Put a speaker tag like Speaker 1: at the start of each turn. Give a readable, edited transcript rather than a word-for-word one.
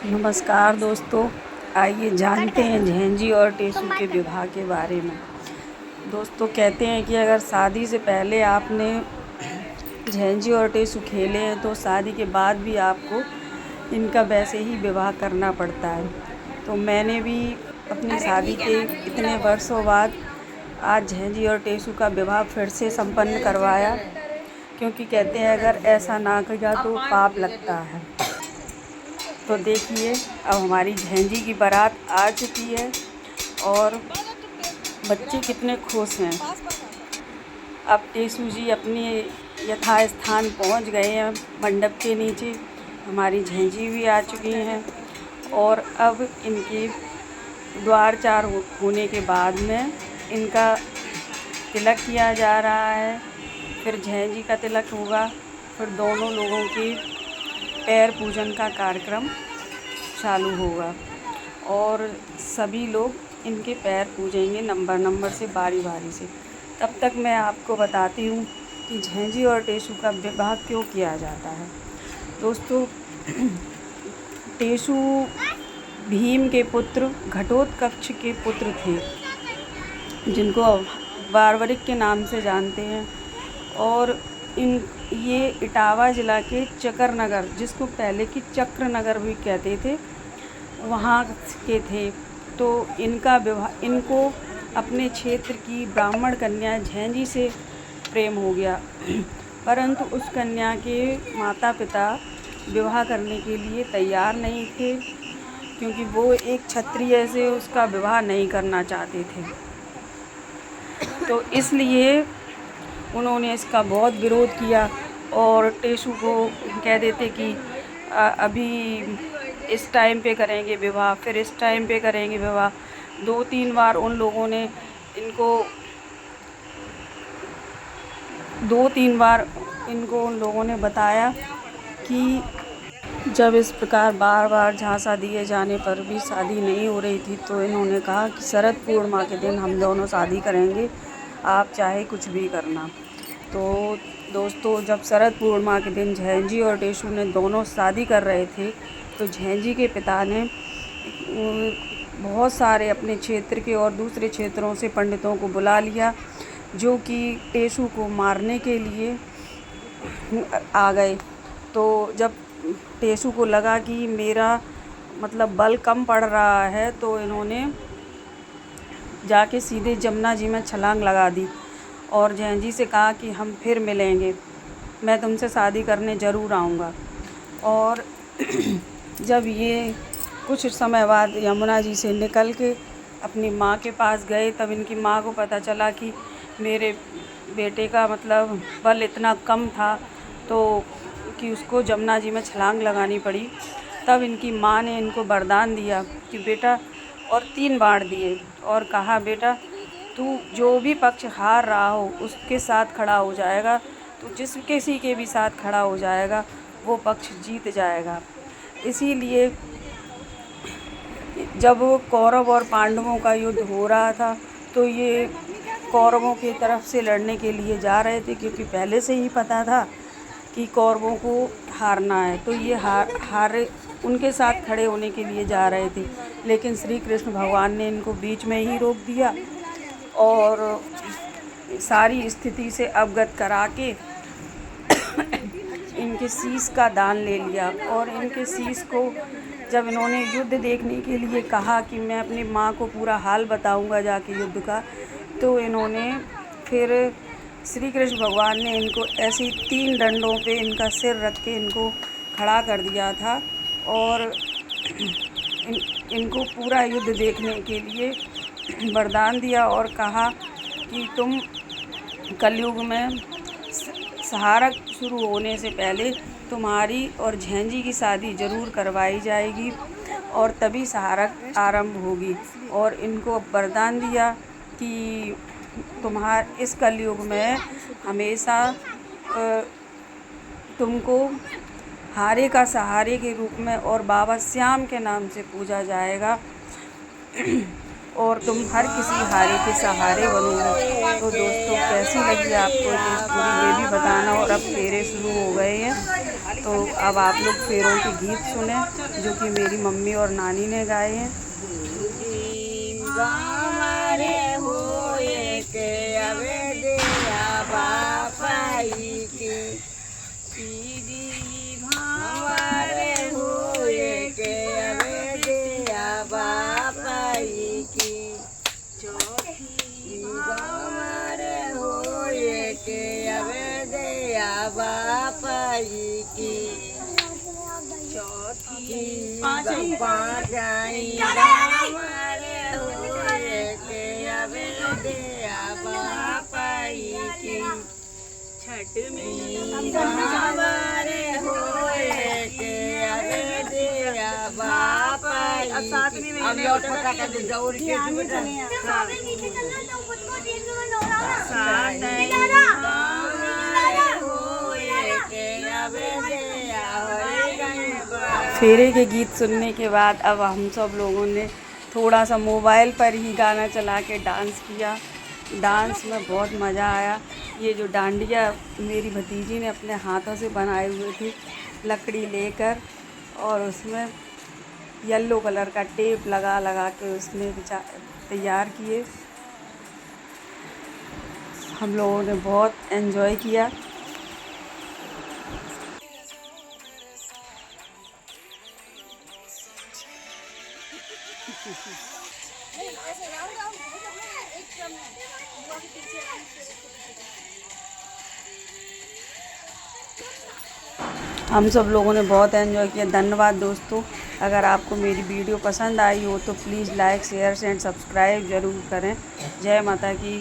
Speaker 1: नमस्कार दोस्तों, आइए जानते हैं झेंझी और टेसू के विवाह के बारे में। दोस्तों कहते हैं कि अगर शादी से पहले आपने झेंझी और टेसू खेले हैं तो शादी के बाद भी आपको इनका वैसे ही विवाह करना पड़ता है। तो मैंने भी अपनी शादी के इतने वर्षों बाद आज झेंझी और टेसू का विवाह फिर से संपन्न करवाया, क्योंकि कहते हैं अगर ऐसा ना किया तो पाप लगता है। तो देखिए, अब हमारी झेंझी की बारात आ चुकी है और बच्चे कितने खुश हैं। अब टेसू जी अपने यथास्थान पहुंच गए हैं मंडप के नीचे। हमारी झेंझी भी आ चुकी हैं और अब इनके द्वार चार होने के बाद में इनका तिलक किया जा रहा है। फिर झेंझी का तिलक होगा, फिर दोनों लोगों की पैर पूजन का कार्यक्रम चालू होगा और सभी लोग इनके पैर पूजेंगे नंबर से, बारी से। तब तक मैं आपको बताती हूँ कि झेंझी और टेसू का विवाह क्यों किया जाता है। दोस्तों, टेसू भीम के पुत्र घटोत्कच के पुत्र थे, जिनको बारवरिक के नाम से जानते हैं। और ये इटावा ज़िला के चकर नगर, जिसको पहले की चक्र नगर भी कहते थे, वहाँ के थे। तो इनका विवाह, इनको अपने क्षेत्र की ब्राह्मण कन्या झेंझी से प्रेम हो गया, परंतु उस कन्या के माता पिता विवाह करने के लिए तैयार नहीं थे, क्योंकि वो एक क्षत्रिय से उसका विवाह नहीं करना चाहते थे। तो इसलिए उन्होंने इसका बहुत विरोध किया और टेसू को कह देते कि अभी इस टाइम पे करेंगे विवाह, फिर इस टाइम पे करेंगे विवाह। 2-3 बार उन लोगों ने उन लोगों ने बताया कि जब इस प्रकार बार बार झांसा दिए जाने पर भी शादी नहीं हो रही थी, तो इन्होंने कहा कि शरद पूर्णिमा के दिन हम दोनों शादी करेंगे, आप चाहे कुछ भी करना। तो दोस्तों, जब शरद पूर्णिमा के दिन झेंझी और टेसू ने दोनों शादी कर रहे थे, तो झेंझी के पिता ने बहुत सारे अपने क्षेत्र के और दूसरे क्षेत्रों से पंडितों को बुला लिया, जो कि टेसू को मारने के लिए आ गए। तो जब टेसू को लगा कि मेरा बल कम पड़ रहा है, तो इन्होंने जाके सीधे जमुना जी में छलांग लगा दी और झेंझी से कहा कि हम फिर मिलेंगे, मैं तुमसे शादी करने ज़रूर आऊँगा। और जब ये कुछ समय बाद यमुना जी से निकल के अपनी माँ के पास गए, तब इनकी माँ को पता चला कि मेरे बेटे का बल इतना कम था, तो कि उसको जमुना जी में छलांग लगानी पड़ी। तब इनकी माँ ने इनको वरदान दिया कि बेटा, और 3 बाण दिए और कहा, बेटा तू जो भी पक्ष हार रहा हो उसके साथ खड़ा हो जाएगा, तो जिस किसी के भी साथ खड़ा हो जाएगा वो पक्ष जीत जाएगा। इसीलिए जब कौरव और पांडवों का युद्ध हो रहा था, तो ये कौरवों की तरफ से लड़ने के लिए जा रहे थे, क्योंकि पहले से ही पता था कि कौरवों को हारना है। तो ये हारे उनके साथ खड़े होने के लिए जा रहे थे, लेकिन श्री कृष्ण भगवान ने इनको बीच में ही रोक दिया और सारी स्थिति से अवगत करा के इनके शीश का दान ले लिया। और इनके शीश को जब इन्होंने युद्ध देखने के लिए कहा कि मैं अपनी माँ को पूरा हाल बताऊंगा जाके युद्ध का, तो इन्होंने फिर श्री कृष्ण भगवान ने इनको ऐसे 3 डंडों पे इनका सिर रख के इनको खड़ा कर दिया था और इनको पूरा युद्ध देखने के लिए वरदान दिया और कहा कि तुम कलयुग में सहारक शुरू होने से पहले तुम्हारी और झेंझी की शादी ज़रूर करवाई जाएगी और तभी सहारक आरंभ होगी। और इनको वरदान दिया कि इस कलयुग में हमेशा तुमको हारे का सहारे के रूप में और बाबा श्याम के नाम से पूजा जाएगा और तुम हर किसी हारे के सहारे बनोगे। तो दोस्तों, कैसी लगी आपको ये स्टोरी, ये भी बताना। और अब फेरे शुरू हो गए हैं, तो अब आप लोग फेरों के गीत सुने जो कि मेरी मम्मी और नानी ने गाए हैं। छठ में फेरे के गीत सुनने के बाद अब हम सब लोगों ने थोड़ा सा मोबाइल पर ही गाना चला के डांस किया। डांस में बहुत मज़ा आया। ये जो डांडिया मेरी भतीजी ने अपने हाथों से बनाए हुए थे लकड़ी लेकर, और उसमें येलो कलर का टेप लगा लगा के उसमें तैयार किए। हम लोगों ने बहुत एंजॉय किया। हम सब लोगों ने बहुत एंजॉय किया। धन्यवाद दोस्तों। अगर आपको मेरी वीडियो पसंद आई हो तो please like share and subscribe ज़रूर करें। जय माता की।